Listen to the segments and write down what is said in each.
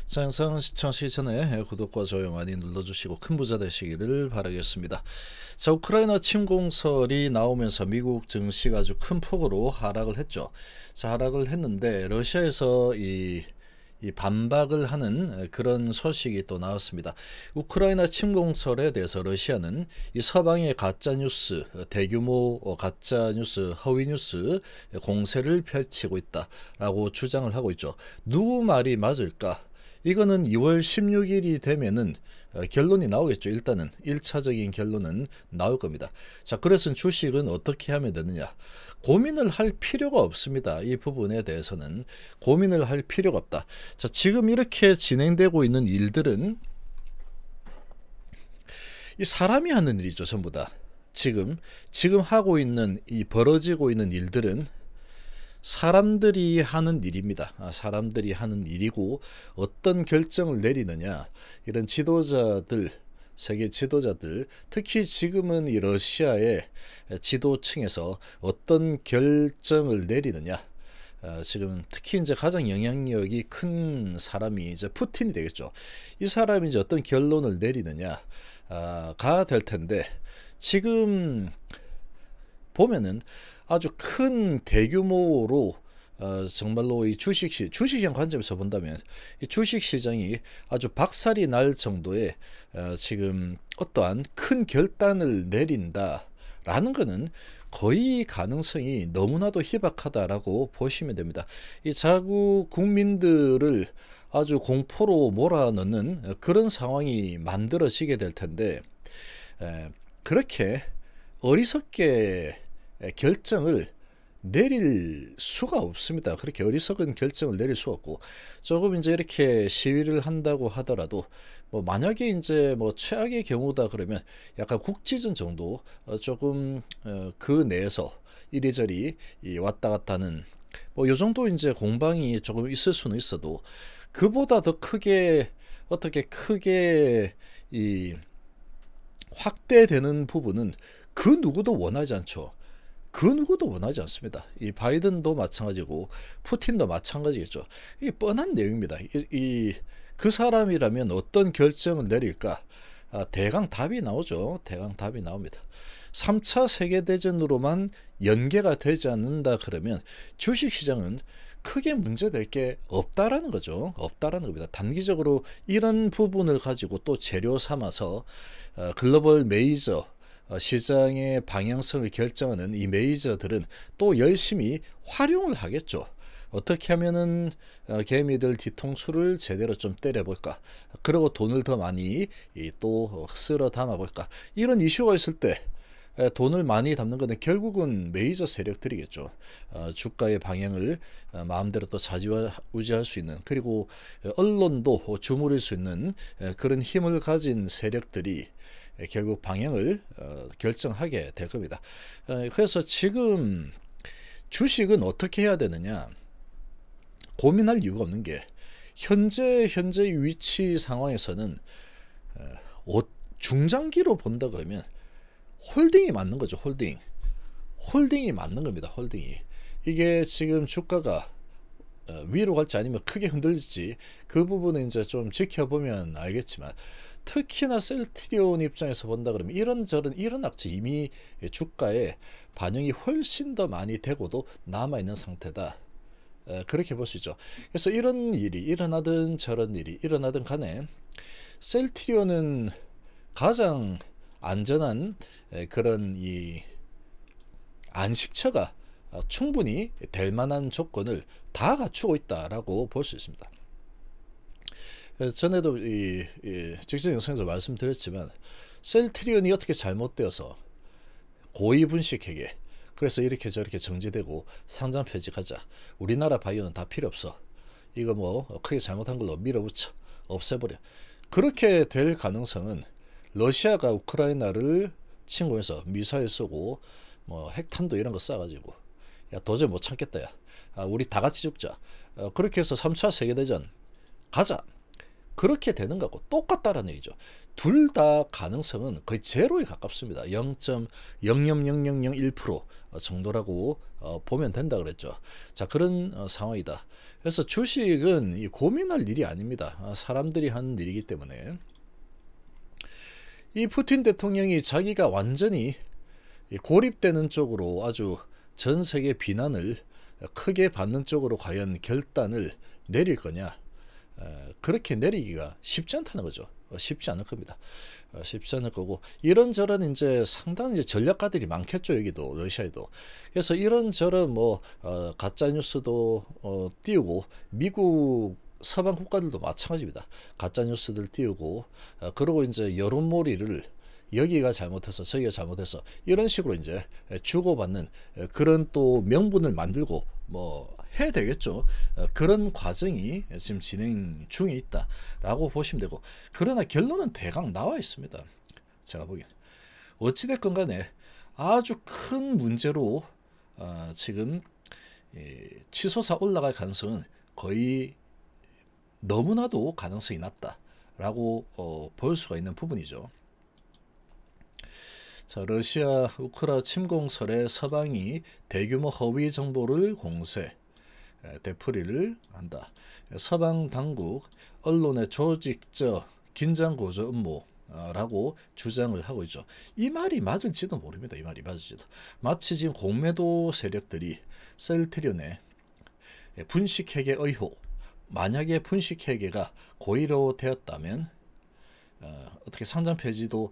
자, 영상 시청하시기 전에 구독과 좋아요 많이 눌러주시고 큰 부자 되시기를 바라겠습니다. 자, 우크라이나 침공설이 나오면서 미국 증시가 아주 큰 폭으로 하락을 했죠. 자, 하락을 했는데 러시아에서 이 반박을 하는 그런 소식이 또 나왔습니다. 우크라이나 침공설에 대해서 러시아는 이 서방의 가짜뉴스, 대규모 가짜뉴스, 허위뉴스 공세를 펼치고 있다라고 주장을 하고 있죠. 누구 말이 맞을까? 이거는 2월 16일이 되면은 결론이 나오겠죠. 일단은 1차적인 결론은 나올 겁니다. 자, 그래서 주식은 어떻게 하면 되느냐? 고민을 할 필요가 없습니다. 이 부분에 대해서는 고민을 할 필요가 없다. 자, 지금 이렇게 진행되고 있는 일들은 이 사람이 하는 일이죠. 전부 다. 지금 하고 있는 이 벌어지고 있는 일들은 사람들이 하는 일입니다. 사람들이 하는 일이고 어떤 결정을 내리느냐, 이런 지도자들, 세계 지도자들, 특히 지금은 이 러시아의 지도층에서 어떤 결정을 내리느냐, 지금 특히 이제 가장 영향력이 큰 사람이 이제 푸틴이 되겠죠. 이 사람이 이제 어떤 결론을 내리느냐가 될 텐데, 지금 보면은 아주 큰 대규모로 정말로 이 주식시장 관점에서 본다면 이 주식시장이 아주 박살이 날 정도의 지금 어떠한 큰 결단을 내린다라는 것은 거의 가능성이 너무나도 희박하다라고 보시면 됩니다. 이 자국 국민들을 아주 공포로 몰아넣는 그런 상황이 만들어지게 될 텐데, 그렇게 어리석게 결정을 내릴 수가 없습니다. 그렇게 어리석은 결정을 내릴 수가 없고, 조금 이제 이렇게 시위를 한다고 하더라도 뭐 만약에 이제 뭐 최악의 경우다 그러면 약간 국지전 정도 조금 그 내에서 이리저리 왔다 갔다 하는 뭐 요 정도 이제 공방이 조금 있을 수는 있어도, 그보다 더 크게 어떻게 크게 이 확대되는 부분은 그 누구도 원하지 않죠. 그 누구도 원하지 않습니다. 이 바이든도 마찬가지고 푸틴도 마찬가지겠죠. 이게 뻔한 내용입니다. 그 사람이라면 어떤 결정을 내릴까? 대강 답이 나오죠. 대강 답이 나옵니다. 3차 세계대전으로만 연계가 되지 않는다 그러면 주식시장은 크게 문제될 게 없다라는 거죠. 없다라는 겁니다. 단기적으로 이런 부분을 가지고 또 재료 삼아서 글로벌 메이저 시장의 방향성을 결정하는 이 메이저들은 또 열심히 활용을 하겠죠. 어떻게 하면은 개미들 뒤통수를 제대로 좀 때려볼까, 그리고 돈을 더 많이 또 쓸어 담아볼까, 이런 이슈가 있을 때 돈을 많이 담는 것은 결국은 메이저 세력들이겠죠. 주가의 방향을 마음대로 또 좌지우지할 수 있는, 그리고 언론도 주무를 수 있는 그런 힘을 가진 세력들이 결국 방향을 결정하게 될 겁니다. 그래서 지금 주식은 어떻게 해야 되느냐, 고민할 이유가 없는 게, 현재 위치 상황에서는 중장기로 본다 그러면 홀딩이 맞는 거죠. 홀딩이 맞는 겁니다. 홀딩이. 이게 지금 주가가 위로 갈지 아니면 크게 흔들릴지, 그 부분은 이제 좀 지켜보면 알겠지만, 특히나 셀트리온 입장에서 본다 그러면 이런 악재 이미 주가에 반영이 훨씬 더 많이 되고도 남아있는 상태다. 그렇게 볼 수 있죠. 그래서 이런 일이 일어나든 저런 일이 일어나든 간에 셀트리온은 가장 안전한 그런 이 안식처가 충분히 될 만한 조건을 다 갖추고 있다라고 볼 수 있습니다. 전에도 직전 영상에서 말씀드렸지만, 셀트리온이 어떻게 잘못되어서 고위분식회계, 그래서 이렇게 저렇게 정지되고 상장 폐지하자, 우리나라 바이오는 다 필요 없어, 이거 뭐 크게 잘못한 걸로 밀어붙여 없애버려, 그렇게 될 가능성은 러시아가 우크라이나를 침공해서 미사일 쏘고 뭐 핵탄도 이런 거 쏴가지고 야 도저히 못 참겠다, 야 우리 다 같이 죽자, 그렇게 해서 3차 세계대전 가자, 그렇게 되는 거고 똑같다라는 얘기죠. 둘 다 가능성은 거의 제로에 가깝습니다. 0.00001% 정도라고 보면 된다 그랬죠. 자, 그런 상황이다. 그래서 주식은 고민할 일이 아닙니다. 사람들이 하는 일이기 때문에 이 푸틴 대통령이 자기가 완전히 고립되는 쪽으로 아주 전 세계 비난을 크게 받는 쪽으로 과연 결단을 내릴 거냐, 그렇게 내리기가 쉽지 않다는 거죠. 쉽지 않을 겁니다. 쉽지 않을 거고, 이런저런 이제 상당히 이제 전략가들이 많겠죠. 여기도 러시아에도. 그래서 이런저런 뭐 가짜 뉴스도 띄우고, 미국 서방 국가들도 마찬가지입니다. 가짜 뉴스들 띄우고, 그리고 이제 여론몰이를 여기가 잘못해서 저기가 잘못해서 이런 식으로 이제 주고받는 그런 또 명분을 만들고 뭐 해야 되겠죠. 그런 과정이 지금 진행 중에 있다라고 보시면 되고, 그러나 결론은 대강 나와 있습니다. 제가 보기엔 어찌됐건 간에 아주 큰 문제로 지금 치솟아 올라갈 가능성은 거의 너무나도 가능성이 낮다라고 볼 수가 있는 부분이죠. 자, 러시아 우크라 침공설에 서방이 대규모 허위 정보를 공세, 되풀이를 한다. 서방 당국 언론의 조직적 긴장 고조 음모라고 주장을 하고 있죠. 이 말이 맞을지도 모릅니다. 이 말이 맞을지도. 마치 지금 공매도 세력들이 셀트리온의 분식회계 의혹, 만약에 분식회계가 고의로 되었다면 어떻게 상장 폐지도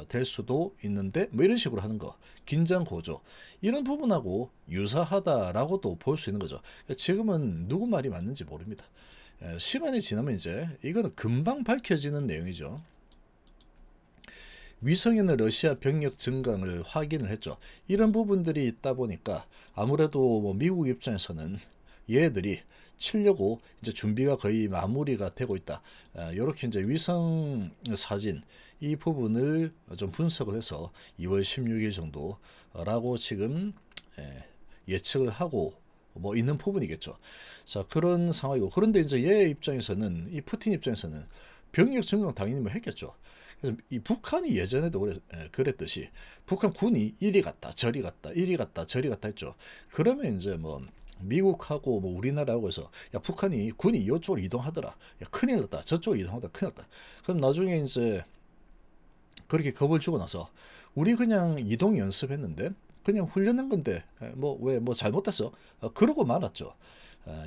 될 수도 있는데, 뭐 이런 식으로 하는 거, 긴장 고조, 이런 부분하고 유사하다라고도 볼 수 있는 거죠. 지금은 누구 말이 맞는지 모릅니다. 시간이 지나면 이제 이거는 금방 밝혀지는 내용이죠. 위성에는 러시아 병력 증강을 확인을 했죠. 이런 부분들이 있다 보니까 아무래도 뭐 미국 입장에서는 얘들이 치려고 이제 준비가 거의 마무리가 되고 있다. 이렇게 이제 위성 사진 이 부분을 좀 분석을 해서 2월 16일 정도라고 지금 예측을 하고 뭐 있는 부분이겠죠. 자, 그런 상황이고, 그런데 이제 얘 입장에서는, 이 푸틴 입장에서는 병력 증강 당연히 뭐 했겠죠. 그래서 이 북한이 예전에도 그랬듯이 북한 군이 이리 갔다 저리 갔다 이리 갔다 저리 갔다 했죠. 그러면 이제 뭐 미국하고 뭐 우리나라하고 해서 야, 북한이 군이 이쪽으로 이동하더라, 야, 큰일 났다, 저쪽으로 이동하더라, 큰일 났다. 그럼 나중에 이제 그렇게 겁을 주고 나서 우리 그냥 이동 연습했는데 그냥 훈련한 건데 뭐 왜 뭐 잘못됐어, 그러고 말았죠.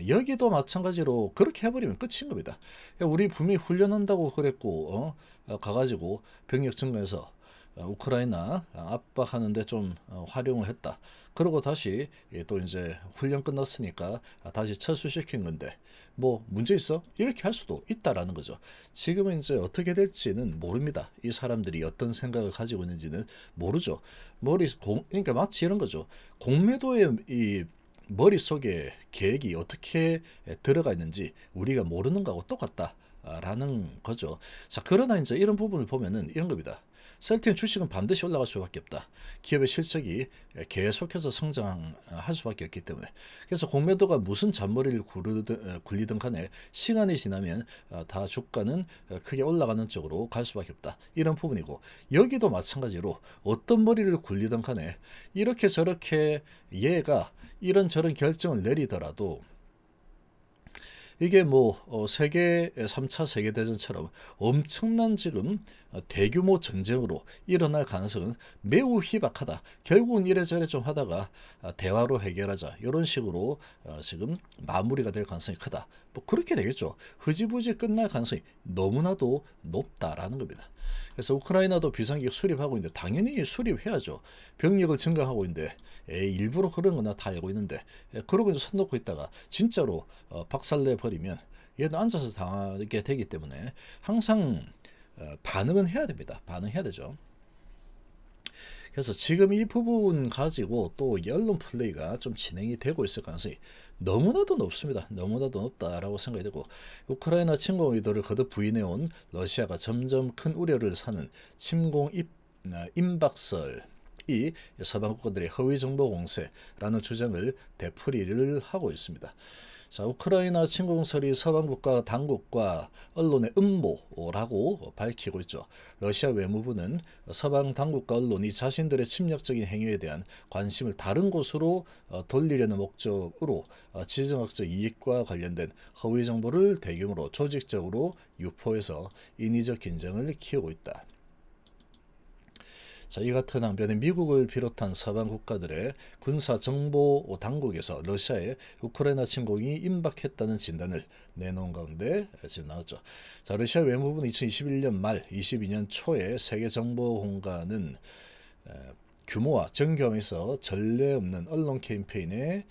여기도 마찬가지로 그렇게 해버리면 끝인 겁니다. 우리 분명히 훈련한다고 그랬고 가가지고 병력 증가해서 우크라이나 압박하는데 좀 활용을 했다. 그러고 다시 또 이제 훈련 끝났으니까 다시 철수시킨 건데 뭐 문제 있어? 이렇게 할 수도 있다라는 거죠. 지금은 이제 어떻게 될지는 모릅니다. 이 사람들이 어떤 생각을 가지고 있는지는 모르죠. 그러니까 마치 이런 거죠. 공매도의 이 머릿속에 계획이 어떻게 들어가 있는지 우리가 모르는 거하고 똑같다라는 거죠. 자, 그러나 이제 이런 부분을 보면은 이런 겁니다. 셀트리온 주식은 반드시 올라갈 수밖에 없다. 기업의 실적이 계속해서 성장할 수밖에 없기 때문에. 그래서 공매도가 무슨 잔머리를 굴리든 간에 시간이 지나면 다 주가는 크게 올라가는 쪽으로 갈 수밖에 없다. 이런 부분이고, 여기도 마찬가지로 어떤 머리를 굴리든 간에 이렇게 저렇게 얘가 이런저런 결정을 내리더라도 이게 뭐 세계 3차 세계대전처럼 엄청난 지금 대규모 전쟁으로 일어날 가능성은 매우 희박하다. 결국은 이래저래 좀 하다가 대화로 해결하자, 이런 식으로 지금 마무리가 될 가능성이 크다. 뭐 그렇게 되겠죠. 흐지부지 끝날 가능성이 너무나도 높다라는 겁니다. 그래서 우크라이나도 비상기획 수립하고 있는데 당연히 수립해야죠. 병력을 증강하고 있는데 일부러 그런 거나 다 알고 있는데 그러고 이제 손 놓고 있다가 진짜로 박살내 버리면 얘는 앉아서 당하게 되기 때문에 항상 반응은 해야 됩니다. 반응해야 되죠. 그래서 지금 이 부분 가지고 또 언론 플레이가 좀 진행이 되고 있을 가능성이 너무나도 높습니다. 너무나도 높다라고 생각이 되고, 우크라이나 침공 의도를 거듭 부인해온 러시아가 점점 큰 우려를 사는 침공 임박설, 이 서방 국가들의 허위 정보 공세라는 주장을 되풀이를 하고 있습니다. 자, 우크라이나 침공설이 서방 국가 당국과 언론의 음모라고 밝히고 있죠. 러시아 외무부는 서방 당국과 언론이 자신들의 침략적인 행위에 대한 관심을 다른 곳으로 돌리려는 목적으로 지정학적 이익과 관련된 허위 정보를 대규모로 조직적으로 유포해서 인위적 긴장을 키우고 있다. 자, 이 같은 항변에 미국을 비롯한 서방 국가들의 군사 정보 당국에서 러시아의 우크라이나 침공이 임박했다는 진단을 내놓은 가운데 지금 나왔죠. 자, 러시아 외무부는 2021년 말 22년 초에 세계 정보 공간은 규모와 정교함에서 전례 없는 언론 캠페인에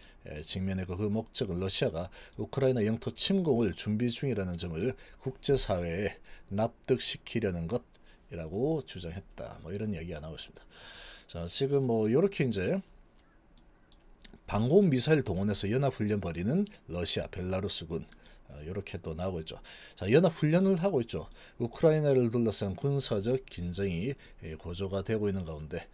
직면했고, 그 목적은 러시아가 우크라이나 영토 침공을 준비 중이라는 점을 국제사회에 납득시키려는 것 이라고 주장했다. 뭐 이런 이야기가 나오고 있습니다. 자, 지금 뭐 이렇게 이제 방공 미사일 동원해서 연합 훈련 벌이는 러시아, 벨라루스군 이렇게 또 나오고 있죠. 자, 연합 훈련을 하고 있죠. 우크라이나를 둘러싼 군사적 긴장이 고조가 되고 있는 가운데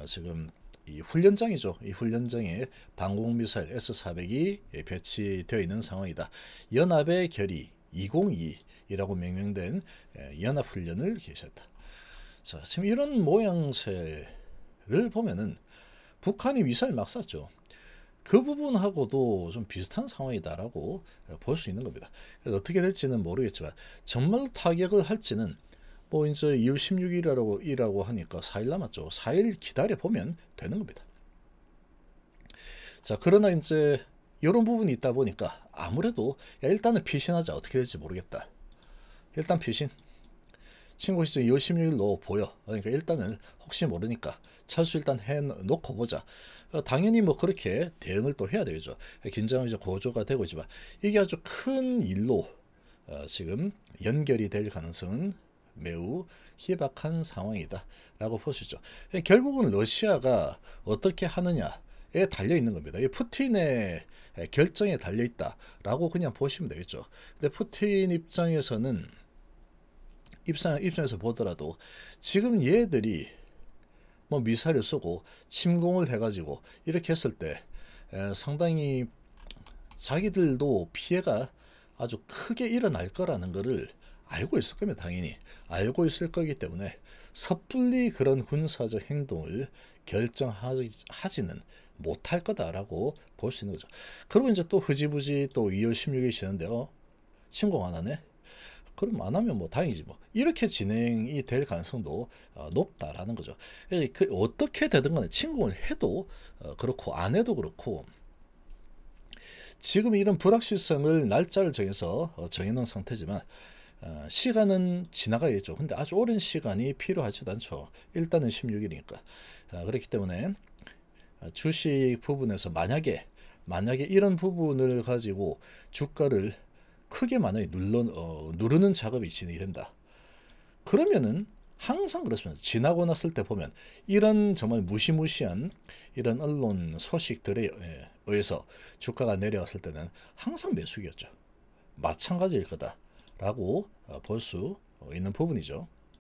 지금 이 훈련장이죠. 이 훈련장에 방공 미사일 S-400이 배치되어 있는 상황이다. 연합의 결의 202이라고 명명된 연합 훈련을 개시했다. 자, 지금 이런 모양새를 보면은 북한이 미사일 막 쐈죠. 그 부분하고도 좀 비슷한 상황이다라고 볼 수 있는 겁니다. 그래서 어떻게 될지는 모르겠지만 정말 타격을 할지는 뭐 이제 2월 16일이라고 하니까 4일 남았죠. 4일 기다려 보면 되는 겁니다. 자, 그러나 이제 이런 부분이 있다 보니까 아무래도 일단은 피신하자. 어떻게 될지 모르겠다. 일단 피신. 친구 시즌 2월 16일로 보여. 그러니까 일단은 혹시 모르니까 철수 일단 해놓고 보자. 당연히 뭐 그렇게 대응을 또 해야 되겠죠. 긴장이 이제 고조가 되고 있지만 이게 아주 큰 일로 지금 연결이 될 가능성은 매우 희박한 상황이다 라고 볼 수 있죠. 결국은 러시아가 어떻게 하느냐에 달려 있는 겁니다. 이 푸틴의 결정에 달려 있다 라고 그냥 보시면 되겠죠. 근데 푸틴 입장에서 보더라도 지금 얘들이 뭐 미사일을 쏘고 침공을 해가지고 이렇게 했을 때 상당히 자기들도 피해가 아주 크게 일어날 거라는 것을 알고 있을 겁니다. 당연히 알고 있을 거기 때문에 섣불리 그런 군사적 행동을 결정하지는 못할 거다라고 볼 수 있는 거죠. 그리고 이제 또 흐지부지 또 2월 16일 지났는데요. 침공 안 하네? 그럼 안 하면 뭐 다행이지 뭐. 이렇게 진행이 될 가능성도 높다라는 거죠. 어떻게 되든 간에 침공을 해도 그렇고 안 해도 그렇고 지금 이런 불확실성을 날짜를 정해서 정해놓은 상태지만 시간은 지나가야겠죠. 근데 아주 오랜 시간이 필요하지도 않죠. 일단은 16일이니까. 그렇기 때문에 주식 부분에서 만약에 이런 부분을 가지고 주가를 크게 만약에 누르는 작업이 진행된다. 그러면은 항상 그렇습니다. 지나고 났을 때 보면 이런 정말 무시무시한 이런 언론 소식들에 의해서 주가가 내려왔을 때는 항상 매수기였죠. 마찬가지일 거다라고 볼 수 있는 부분이죠.